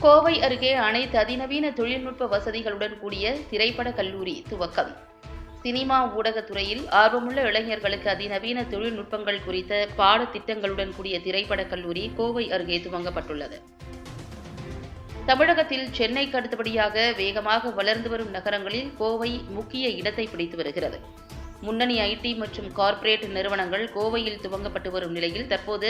கோவை அருகே அனைத்து அதிநவீன தொழில்நுட்ப வசதிகளுடன் கூடிய திரைப்பட கல்லூரி துவக்கம். சினிமா ஊடகத்துறையில் ஆர்வமுள்ள இளைஞர்களுக்கு அதிநவீன தொழில்நுட்பங்கள் குறித்த பாடத்திட்டங்களுடன் கூடிய திரைப்பட கல்லூரி கோவை அருகே துவங்கப்பட்டுள்ளது. தமிழகத்தில் சென்னைக்கு அடுத்தபடியாக வேகமாக வளர்ந்து வரும் நகரங்களில் கோவை முக்கிய இடத்தை பிடித்து வருகிறது. முன்னணி ஐடி மற்றும் கார்ப்பரேட் நிறுவனங்கள் கோவையில் துவங்கப்பட்டு வரும் நிலையில் தற்போது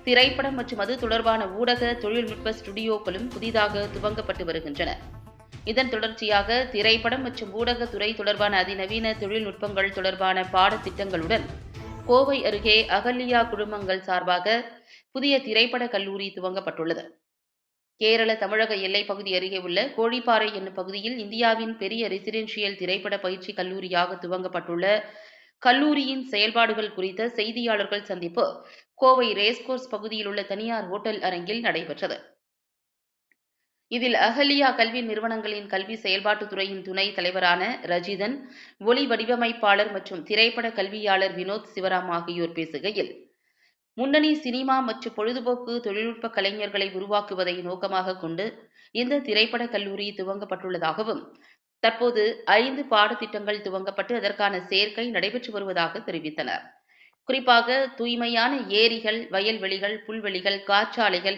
திரைப்படம் மற்றும் அது தொடர்பான ஊடக தொழில்நுட்ப ஸ்டுடியோக்களும் புதிதாக துவங்கப்பட்டு வருகின்றன. இதன் தொடர்ச்சியாக திரைப்படம் மற்றும் ஊடகத்துறை தொடர்பான அதிநவீன தொழில்நுட்பங்கள் தொடர்பான பாடத்திட்டங்களுடன் கோவை அருகே அகல்யா குழுமங்கள் சார்பாக புதிய திரைப்பட கல்லூரி துவங்கப்பட்டுள்ளது. கேரள தமிழக எல்லைப் பகுதி அருகே உள்ள கோழிப்பாறை என்னும் பகுதியில் இந்தியாவின் பெரிய ரெசிடென்ஷியல் திரைப்பட பயிற்சி கல்லூரியாக துவங்கப்பட்டுள்ள கல்லூரியின் செயல்பாடுகள் குறித்த செய்தியாளர்கள் சந்திப்பு கோவை ரேஸ்கோர்ஸ் பகுதியில் உள்ள தனியார் ஓட்டல் அரங்கில் நடைபெற்றது. இதில் அகல்யா கல்வி நிறுவனங்களின் கல்வி செயல்பாட்டுத் துறையின் துணை தலைவரான ரஜிதன், ஒளி வடிவமைப்பாளர் மற்றும் திரைப்பட கல்வியாளர் வினோத் சிவராம் ஆகியோர் பேசுகையில், முன்னணி சினிமா மற்றும் பொழுதுபோக்கு தொழில்நுட்ப கலைஞர்களை உருவாக்குவதை நோக்கமாக கொண்டு இந்த திரைப்பட கல்லூரி துவங்கப்பட்டுள்ளதாகவும், தற்போது 5 பாடத்திட்டங்கள் துவங்கப்பட்டு அதற்கான சேர்க்கை நடைபெற்று வருவதாக தெரிவித்தனர். குறிப்பாக தூய்மையான ஏரிகள், வயல்வெளிகள், புல்வெளிகள், காற்றாலைகள்,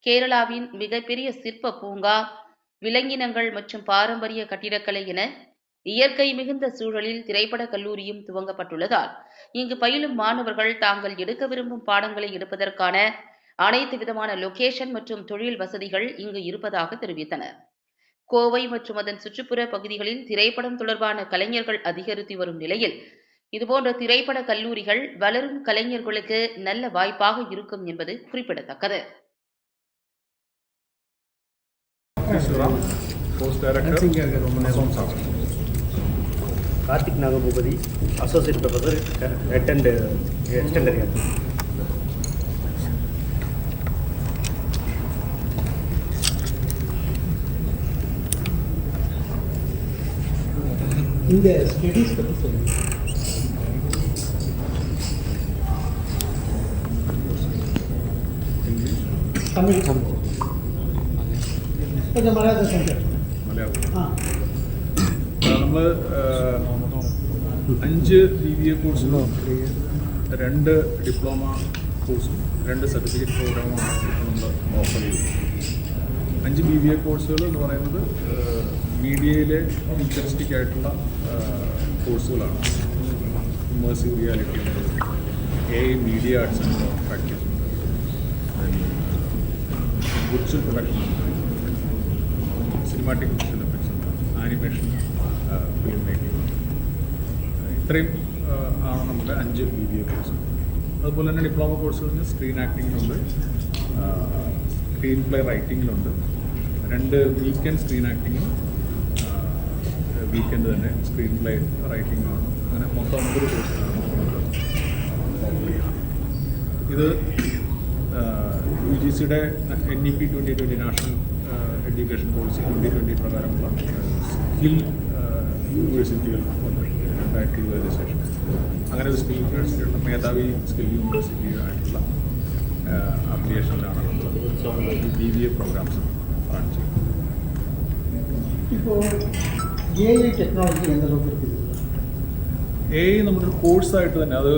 கேரளாவின் மிகப்பெரிய சிற்ப பூங்கா, விலங்கினங்கள் மற்றும் பாரம்பரிய கட்டிடக்கலை என இயற்கை மிகுந்த சூழலில் திரைப்பட கல்லூரியும் துவங்கப்பட்டுள்ளதால் இங்கு பயிலும் மாணவர்கள் தாங்கள் எடுக்க விரும்பும் பாடங்களை எடுப்பதற்கான அனைத்து விதமான லொகேஷன் மற்றும் தொழில் வசதிகள் இங்கு இருப்பதாக தெரிவித்தனர். கோவை மற்றும் அதன் சுற்றுப்புற பகுதிகளில் திரைப்படம் தொடர்பான கலைஞர்கள் அதிகரித்து வரும் நிலையில் இதுபோன்ற திரைப்பட கல்லூரிகள் வளரும் கலைஞர்களுக்கு நல்ல வாய்ப்பாக இருக்கும் என்பது குறிப்பிடத்தக்கது. Karthik Nagabhupathi, Associate Professor, attend extended year. இந்த ஸ்டடீஸ் பற்றி சொல்லுங்க. தமிழ் கொஞ்சம் மலையாளம் നമ്മൾ 5 BBA കോഴ്സുകളും 2 ഡിപ്ലോമ കോഴ്സും 2 സർട്ടിഫിക്കറ്റ് പ്രോഗ്രാമുമാണ് നമ്മൾ ഓഫർ ചെയ്യുന്നത്. 5 BBA കോഴ്സുകൾ എന്ന് പറയുന്നത് മീഡിയയിലെ ഫ്യൂച്ചറിസ്റ്റിക് ആയിട്ടുള്ള കോഴ്സുകളാണ്. ഇമേഴ്സീവ് റിയാലിറ്റി ഉണ്ട്, AI media arts and practice ഉണ്ട്, വിർച്വൽ പ്രൊഡക്ഷൻ ഉണ്ട്, സിനിമാറ്റിക് വിഷ്വൽ എഫക്ട്സ് ഉണ്ട്, ആനിമേഷൻ, ഫിലിം മേക്കിംഗ്. ഇത്രയും ആണ് നമ്മുടെ 5 BBA കോഴ്സ്. അതുപോലെ തന്നെ ഡിപ്ലോമ കോഴ്സുകളിൽ സ്ക്രീൻ ആക്ടിങ്ങിലുണ്ട്, സ്ക്രീൻ പ്ലേ റൈറ്റിങ്ങിലുണ്ട്, 2 വീക്കെൻഡ് സ്ക്രീൻ ആക്ടിങ്ങും വീക്കെൻഡ് തന്നെ സ്ക്രീൻ പ്ലേ റൈറ്റിങ്ങുമാണ്. അങ്ങനെ മൊത്തം 9 കോഴ്സുകളാണ് നമ്മൾ ഓഫർ ചെയ്യുന്നത്. ഇത് UGCയുടെ NEP 2020 നാഷണൽ എഡ്യൂക്കേഷൻ പോളിസി 2020 പ്രകാരമുള്ള സ്കിൽ യൂണിവേഴ്സിറ്റികൾ രജിസ്ട്രേഷൻ, അങ്ങനെ ഒരു സ്കിൽ യൂണിവേഴ്സിറ്റിയുള്ള മേധാവി സ്കിൽ യൂണിവേഴ്സിറ്റിയായിട്ടുള്ള അപ്ലിക്കേഷനിലാണ് നമ്മൾ BBA പ്രോഗ്രാംസ് റൺ ചെയ്യുന്നത്. ഇപ്പോൾ AI ടെക്നോളജി AI നമ്മുടെ ഒരു കോഴ്സായിട്ട് തന്നെ, അത്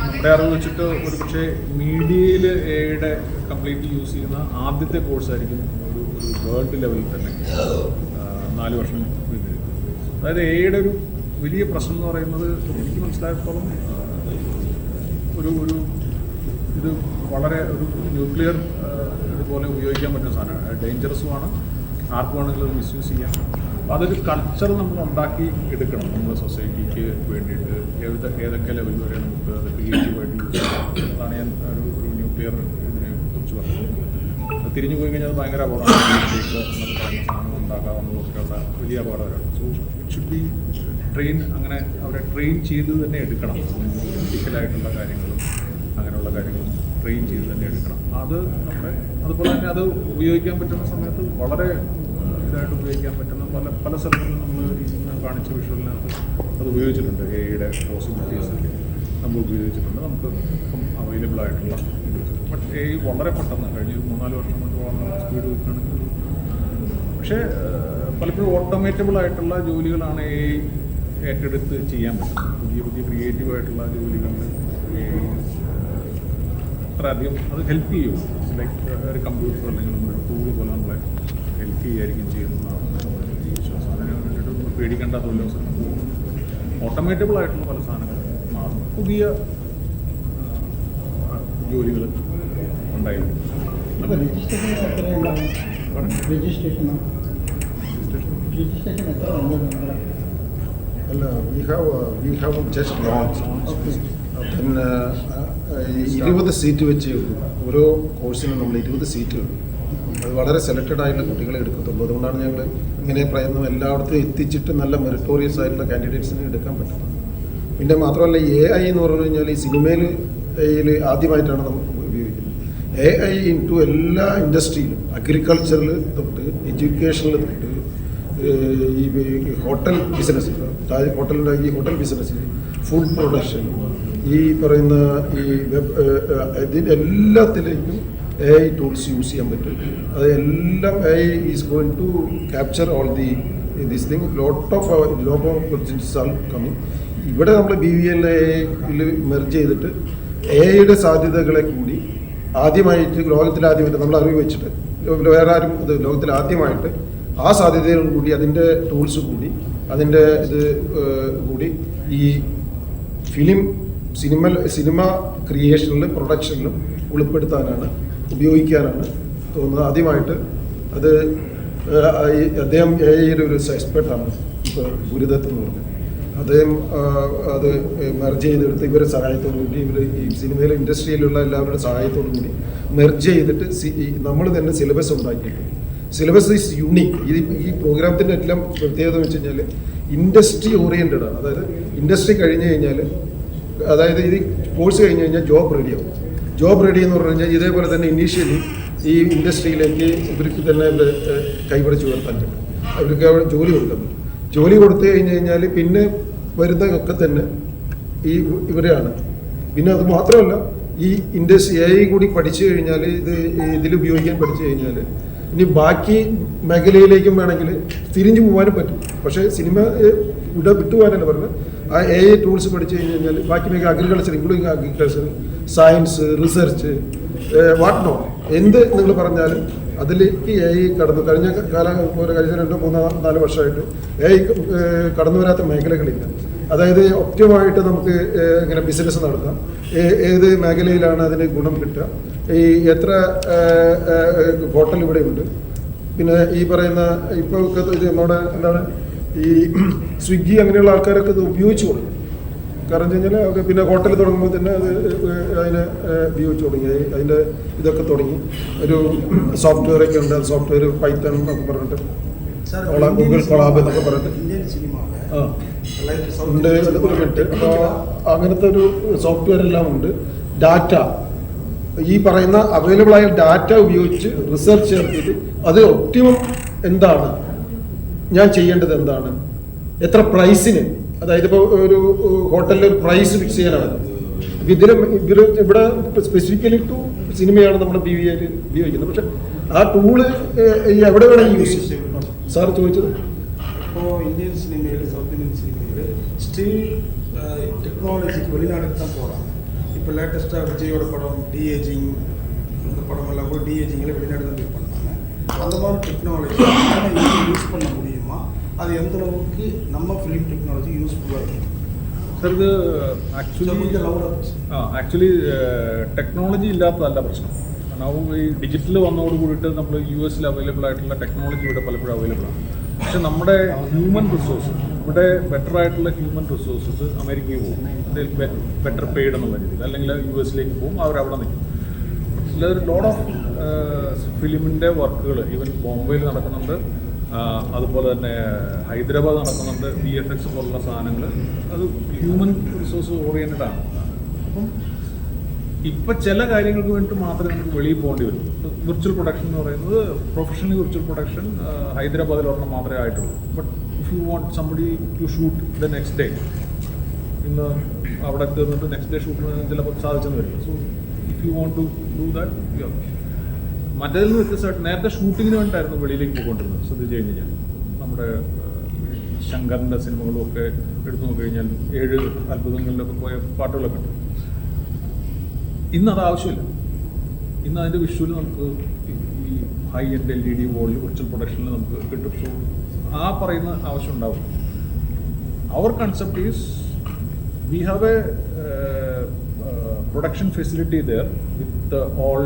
നമ്മുടെ അറിവ് വെച്ചിട്ട് ഒരു പക്ഷേ മീഡിയയിൽ AIയുടെ കംപ്ലീറ്റ്ലി യൂസ് ചെയ്യുന്ന ആദ്യത്തെ കോഴ്സായിരിക്കും ഒരു വേൾഡ് ലെവലിൽ തന്നെ 4 വർഷം. അതായത് AIയുടെ ഒരു വലിയ പ്രശ്നം എന്ന് പറയുന്നത് എനിക്ക് മനസ്സിലായത്തോളം ഒരു ഇത് വളരെ ഒരു ന്യൂക്ലിയർ ഇതുപോലെ ഉപയോഗിക്കാൻ പറ്റുന്ന സാധനമാണ്. ഡേഞ്ചറസുമാണ്, ആർക്ക് വേണമെങ്കിലും അത് മിസ്യൂസ് ചെയ്യാം. അപ്പോൾ അതൊരു കൾച്ചർ നമ്മൾ ഉണ്ടാക്കി എടുക്കണം നമ്മുടെ സൊസൈറ്റിക്ക് വേണ്ടിയിട്ട്. ഏതൊക്കെ ലെവൽ വരെ നമുക്ക് അത് ക്രിയേറ്റീവായിട്ട് യൂസ് ചെയ്യാം. അതാണ് ഞാൻ ഒരു ന്യൂക്ലിയർ ഇതിനെ കുറിച്ച് പറഞ്ഞത്. തിരിഞ്ഞു പോയി കഴിഞ്ഞാൽ അത് ഭയങ്കര അപകടമാണ്. സാധനം ഉണ്ടാകാവുന്നതൊക്കെയുള്ള വലിയ അപകടമാണ്. So it should be train, അങ്ങനെ അവരെ ട്രെയിൻ ചെയ്ത് തന്നെ എടുക്കണം. ഫിസിക്കലായിട്ടുള്ള കാര്യങ്ങളും അങ്ങനെയുള്ള കാര്യങ്ങളും ട്രെയിൻ ചെയ്ത് തന്നെ എടുക്കണം. അത് നമ്മുടെ അതുപോലെ തന്നെ അത് ഉപയോഗിക്കാൻ പറ്റുന്ന സമയത്ത് വളരെ ഇതായിട്ട് ഉപയോഗിക്കാൻ പറ്റുന്ന പല സ്ഥലങ്ങളിലും നമ്മൾ ഇന്ന് കാണിച്ച വിഷ്വലിനകത്ത് അത് ഉപയോഗിച്ചിട്ടുണ്ട്. AIയുടെ പോസിബിലിറ്റീസൊക്കെ നമ്മൾ ഉപയോഗിച്ചിട്ടുണ്ട്. നമുക്ക് ഇപ്പം അവൈലബിൾ ആയിട്ടുള്ള ബട്ട് AI വളരെ പെട്ടെന്ന് കഴിഞ്ഞ 3-4 വർഷം കൊണ്ട് വളരെ സ്പീഡ് വെക്കുകയാണെങ്കിൽ പക്ഷേ പലപ്പോഴും ഓട്ടോമേറ്റബിൾ ആയിട്ടുള്ള ജോലികളാണ് AI ഏറ്റെടുത്ത് ചെയ്യാൻ പറ്റുന്നത്. പുതിയ പുതിയ ക്രിയേറ്റീവായിട്ടുള്ള ജോലികളിൽ അത്രയധികം അത് ഹെൽപ്പ് ചെയ്യും. ലൈക്ക് ഒരു കമ്പ്യൂട്ടർ അല്ലെങ്കിൽ ഒരു ടൂൾ പോലെ നമ്മളെ ഹെൽപ്പ് ചെയ്യായിരിക്കും ചെയ്യുന്നതാണ് വിശ്വാസം. അതിന് വേണ്ടിയിട്ട് നമ്മൾ പേടിക്കേണ്ട തൊഴിലവസരം ഓട്ടോമേറ്റബിൾ ആയിട്ടുള്ള പല സാധനങ്ങൾ മാറും. പുതിയ ജോലികൾ ഉണ്ടായിരുന്നു. രജിസ്ട്രേഷൻ എത്ര ഉണ്ടാവും? രജിസ്ട്രേഷൻ എത്ര ഉണ്ട്? we have just launched. പിന്നെ 20 സീറ്റ് വെച്ച് ഓരോ കോഴ്സിനും നമ്മൾ 20 സീറ്റ് അത് വളരെ സെലക്റ്റഡ് ആയിട്ടുള്ള കുട്ടികളെ എടുക്കത്തുള്ളൂ. അതുകൊണ്ടാണ് ഞങ്ങൾ ഇങ്ങനെ പ്രയത്നം എല്ലായിടത്തും എത്തിച്ചിട്ട് നല്ല മെറിറ്റോറിയസ് ആയിട്ടുള്ള കാൻഡിഡേറ്റ്സിനെ എടുക്കാൻ പറ്റുന്നത്. പിന്നെ മാത്രമല്ല AI എന്ന് പറഞ്ഞു കഴിഞ്ഞാൽ ഈ സിനിമയിൽ ആദ്യമായിട്ടാണ് നമ്മൾ ഉപയോഗിക്കുന്നത്. AI ഇൻടു എല്ലാ ഇൻഡസ്ട്രിയിലും അഗ്രികൾച്ചറിൽ തൊട്ട് എഡ്യൂക്കേഷനിൽ തൊട്ട് ഈ ഹോട്ടൽ ബിസിനസ്, ഹോട്ടലിൻ്റെ ഈ ഹോട്ടൽ ബിസിനസ്, ഫുഡ് പ്രൊഡക്ഷൻ, ഈ പറയുന്ന ഈ എല്ലാത്തിലേക്കും AI ടൂൾസ് യൂസ് ചെയ്യാൻ പറ്റും. അത് എല്ലാം AI is going to capture all this thing. Lot of opportunities are coming. ഇവിടെ നമ്മൾ BVL മെർജ് ചെയ്തിട്ട് AIയുടെ സാധ്യതകളെ കൂടി ആദ്യമായിട്ട് ലോകത്തിലാദ്യമായിട്ട് നമ്മൾ അറിവ് വെച്ചിട്ട് വേറെ ആരും ഇത് ലോകത്തിലാദ്യമായിട്ട് ആ സാധ്യതകൾ കൂടി അതിൻ്റെ ടൂൾസ് കൂടി അതിൻ്റെ ഇത് കൂടി ഈ സിനിമ ക്രിയേഷനിലും പ്രൊഡക്ഷനിലും ഉൾപ്പെടുത്താനാണ് ഉപയോഗിക്കാനാണ് തോന്നുന്നത്. ആദ്യമായിട്ട് അത് അദ്ദേഹം AI ഒരു എക്സ്പെർട്ടാണ് ഇപ്പോൾ ഗുരുദത്ത് എന്ന് പറഞ്ഞത്. അദ്ദേഹം അത് മെർജ് ചെയ്തെടുത്ത് ഇവരുടെ സഹായത്തോടു കൂടി ഈ സിനിമയിലെ ഇൻഡസ്ട്രിയിലുള്ള എല്ലാവരുടെ സഹായത്തോടു കൂടി മെർജ് ചെയ്തിട്ട് നമ്മൾ തന്നെ സിലബസ് ഉണ്ടാക്കിയിട്ടുണ്ട്. Syllabus is unique. ഈ പ്രോഗ്രാമത്തിൻ്റെ എല്ലാം പ്രത്യേകത എന്ന് വെച്ച് കഴിഞ്ഞാൽ ഇൻഡസ്ട്രി ഓറിയൻറ്റഡ് ആണ്. അതായത് ഇൻഡസ്ട്രി കഴിഞ്ഞ് കഴിഞ്ഞാൽ, അതായത് ഇത് കോഴ്സ് കഴിഞ്ഞ് കഴിഞ്ഞാൽ ജോബ് റെഡിയാവും. ജോബ് റെഡി എന്ന് പറഞ്ഞു കഴിഞ്ഞാൽ ഇതേപോലെ തന്നെ ഇനീഷ്യലി ഈ ഇൻഡസ്ട്രിയിലേക്ക് ഇവർക്ക് തന്നെ കൈപിടിച്ച് ഉയർത്താൻ പറ്റും. അവർക്ക് ജോലി കൊടുക്കാൻ പറ്റും. ജോലി കൊടുത്തു കഴിഞ്ഞ് കഴിഞ്ഞാൽ പിന്നെ വരുന്നതൊക്കെ തന്നെ ഇവരെയാണ്. പിന്നെ അത് മാത്രമല്ല ഈ ഇൻഡസ്ട്രി AI കൂടി പഠിച്ചു കഴിഞ്ഞാൽ ഇതിൽ ഉപയോഗിക്കാൻ പഠിച്ചു കഴിഞ്ഞാൽ ഇനി ബാക്കി മേഖലയിലേക്കും വേണമെങ്കിൽ തിരിഞ്ഞു പോകാനും പറ്റും. പക്ഷേ സിനിമ ഇവിടെ വിട്ടുപോകാനല്ല പറഞ്ഞത്. ആ AI ടൂൾസ് പഠിച്ചു കഴിഞ്ഞ് കഴിഞ്ഞാൽ ബാക്കി മേഖല agriculture, including agriculture, science, research, what not എന്ത് നിങ്ങൾ പറഞ്ഞാലും അതിലേക്ക് AI കടന്നു. കഴിഞ്ഞ 2, 3, 4 വർഷമായിട്ട് AI കടന്നു വരാത്ത മേഖലകളില്ല. അതായത് ഒപ്റ്റമായിട്ട് നമുക്ക് ഇങ്ങനെ ബിസിനസ് നടത്താം. ഏത് മേഖലയിലാണ് അതിന് ഗുണം കിട്ടുക, ഈ എത്ര ഹോട്ടൽ ഇവിടെ ഉണ്ട്, പിന്നെ ഈ പറയുന്ന ഇപ്പോൾ ഇത് നമ്മുടെ എന്താണ് ഈ സ്വിഗ്ഗി അങ്ങനെയുള്ള ആൾക്കാരൊക്കെ ഇത് ഉപയോഗിച്ച് കൊടുക്കും. കാരണം വെച്ച് കഴിഞ്ഞാൽ പിന്നെ ഹോട്ടൽ തുടങ്ങുമ്പോൾ തന്നെ അത് അതിനെ ഉപയോഗിച്ച് തുടങ്ങി. അതിൻ്റെ ഇതൊക്കെ തുടങ്ങി. ഒരു സോഫ്റ്റ്വെയറൊക്കെ ഉണ്ട്. സോഫ്റ്റ്വെയർ പൈത്തൺ എന്നൊക്കെ പറഞ്ഞിട്ട് ഗൂഗിൾ കൊളാബ് എന്നൊക്കെ പറഞ്ഞിട്ട് ഉണ്ട്. ഒരു മിനിറ്റ്. അപ്പോൾ അങ്ങനത്തെ ഒരു സോഫ്റ്റ്വെയർ എല്ലാം ഉണ്ട്. ഡാറ്റ, ഈ പറയുന്ന അവൈലബിൾ ആയ ഡാറ്റ ഉപയോഗിച്ച് റിസർച്ച് നടത്തിയിട്ട് അത് ഒപ്റ്റിമം എന്താണ്, ഞാൻ ചെയ്യേണ്ടത് എന്താണ്, എത്ര പ്രൈസിന്, അതായത് ഇപ്പോൾ ഒരു ഹോട്ടലിൽ ഒരു പ്രൈസ് ഫിക്സ് ചെയ്യാനാണ്. ഇവിടെ സ്പെസിഫിക്കലി ടു സിനിമയാണ് നമ്മുടെ BVL ഉപയോഗിക്കുന്നത്. പക്ഷെ ആ ടൂള് എവിടെ വേണമെങ്കിൽ യൂസ് ചെയ്യും. സാർ ചോദിച്ചത് ഇപ്പോൾ ഇന്ത്യൻ സിനിമയിൽ, സൗത്ത് ഇന്ത്യൻ സിനിമയിൽ സ്റ്റിൽ டெக்னாலஜிக்கு வெளிநாடுக்கு தான் போகிறாங்க. இப்போ லேட்டஸ்ட்டாக விஜயோட படம் டிஏஜிங், அந்த படமெல்லாம் கூட டிஏஜிங்கில் வெளிநாடு தான் போய் பண்ணாங்க. அந்த மாதிரி டெக்னாலஜி யூஸ் பண்ண முடியுமா? அது எந்த அளவுக்கு நம்ம ஃபிலிம் டெக்னாலஜி யூஸ்ஃபுல்லாக இருக்குது? സർ ഇത് ആക്ച്വലി ടെക്നോളജി ഇല്ലാത്തതല്ല പ്രശ്നം. കാരണം ഈ ഡിജിറ്റൽ വന്നതോട് കൂടിയിട്ട് നമ്മൾ US അവൈലബിൾ ആയിട്ടുള്ള ടെക്നോളജി ഇവിടെ പലപ്പോഴും അവൈലബിൾ ആണ്. പക്ഷെ നമ്മുടെ ഹ്യൂമൻ റിസോഴ്സ്, ഇവിടെ ബെറ്റർ ആയിട്ടുള്ള ഹ്യൂമൻ റിസോഴ്സസ് അമേരിക്കയിൽ പോകും, ബെറ്റർ പെയ്ഡ് എന്നുള്ള രീതിയിൽ, അല്ലെങ്കിൽ US പോകും, അവരവിടെ നിൽക്കും. ലോഡ് ഓഫ് ഫിലിമിൻ്റെ വർക്കുകൾ ഈവൻ ബോംബെയിൽ നടക്കുന്നുണ്ട്, അതുപോലെ തന്നെ ഹൈദരാബാദ് നടക്കുന്നുണ്ട്. VFX പോലുള്ള സാധനങ്ങൾ അത് ഹ്യൂമൻ റിസോഴ്സ് ഓറിയൻറ്റഡ് ആണ്. അപ്പം ഇപ്പം ചില കാര്യങ്ങൾക്ക് വേണ്ടി മാത്രമേ നമുക്ക് വെളിയിൽ പോകേണ്ടി വരും. വിർച്വൽ പ്രൊഡക്ഷൻ എന്ന് പറയുന്നത് പ്രൊഫഷണലി വിർച്വൽ പ്രൊഡക്ഷൻ ഹൈദരാബാദിൽ ഒരെണ്ണം മാത്രമേ ആയിട്ടുള്ളൂ. But if you want somebody to shoot the next day, ഇന്ന് അവിടെ തീർന്നിട്ട് നെക്സ്റ്റ് ഡേ ഷൂട്ടിന് ചിലപ്പോൾ സാധിച്ചെന്ന് വരില്ല. So if you want to do that, മറ്റേതിൽ നിന്ന് വ്യത്യസ്തമായിട്ട് നേരത്തെ ഷൂട്ടിങ്ങിന് വേണ്ടിയിട്ടായിരുന്നു വെളിയിലേക്ക് പോയിക്കൊണ്ടിരുന്നത്. ശ്രദ്ധിച്ചു കഴിഞ്ഞാൽ നമ്മുടെ ശങ്കറിൻ്റെ സിനിമകളും ഒക്കെ എടുത്തു നോക്കി കഴിഞ്ഞാൽ 7 അത്ഭുതങ്ങളിലൊക്കെ പോയ പാട്ടുകളൊക്കെ ഉണ്ട്. ഇന്ന് അത് ആവശ്യമില്ല. ഇന്ന് അതിൻ്റെ വിഷ്വൽ നമുക്ക് ഈ ഹൈ എൻഡ് LED വിർച്വൽ പ്രൊഡക്ഷനിൽ നമുക്ക് കിട്ടും. സോ ആ പറയുന്ന ആവശ്യം ഉണ്ടാവും. അവർ concept is we have a production facility there with all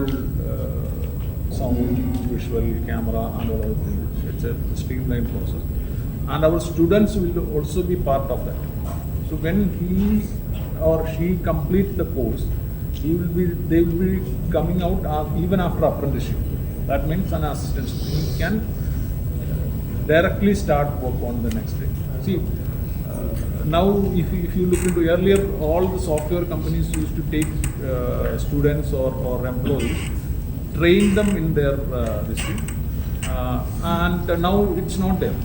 sound, visual, camera and all other things. It's a streamlined process. And our students will also be part of that. So when he or she complete the course, they will be coming out even after apprenticeship. That means an assistant. He can directly start work on the next day. See, now if you look into earlier, all the software companies used to take students or employees, train them in their this thing, and now it's not there,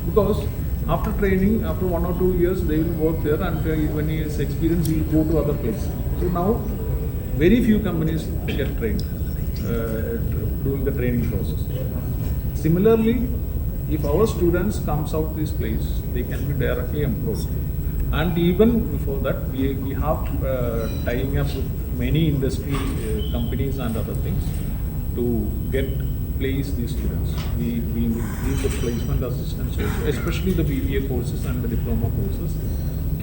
because after training, after 1 or 2 years they will work there, and when he is experienced he will go to other places. So now very few companies get trained during the training process. Similarly, if our students comes out this place, they can be directly employed. And even before that, we have tying up with many industry companies and other things to get place these students. We need the placement assistance also, especially the BBA courses and the diploma courses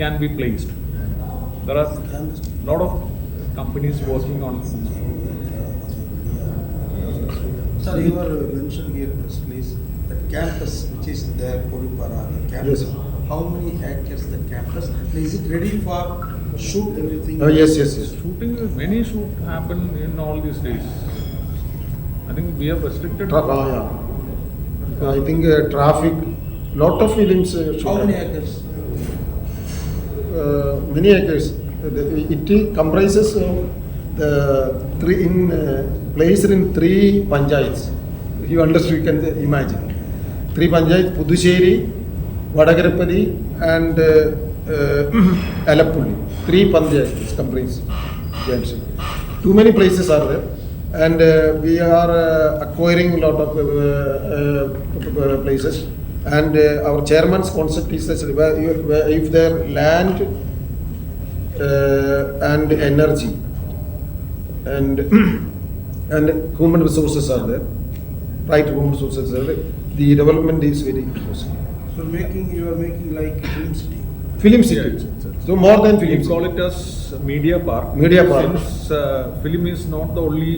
can be placed. There are a lot of companies working on this. Sir, you are mentioned here in this place that campus which is there, Kodupara, the campus. Yes. How many acres the campus? Is it ready for shoot everything? Yes. Shooting, many shoot happen in all these days. I think we have restricted. I think traffic, lot of films. How many acres? Many acres. It comprises of the placed in 3 panchayats. If you understand, you can imagine. 3 panchayats: Puducherry, Vadagarapalli and Alappuzhi. 3 panchayats comprise junction. Too many places are there, and we are acquiring a lot of places. And our chairman's concept is that if their land and energy and human resources are there, right human resources are there, the development is very possible. So you are making like film city. Film city. Yeah, So more than film We city. call it as media park. Media park. Since film is not the only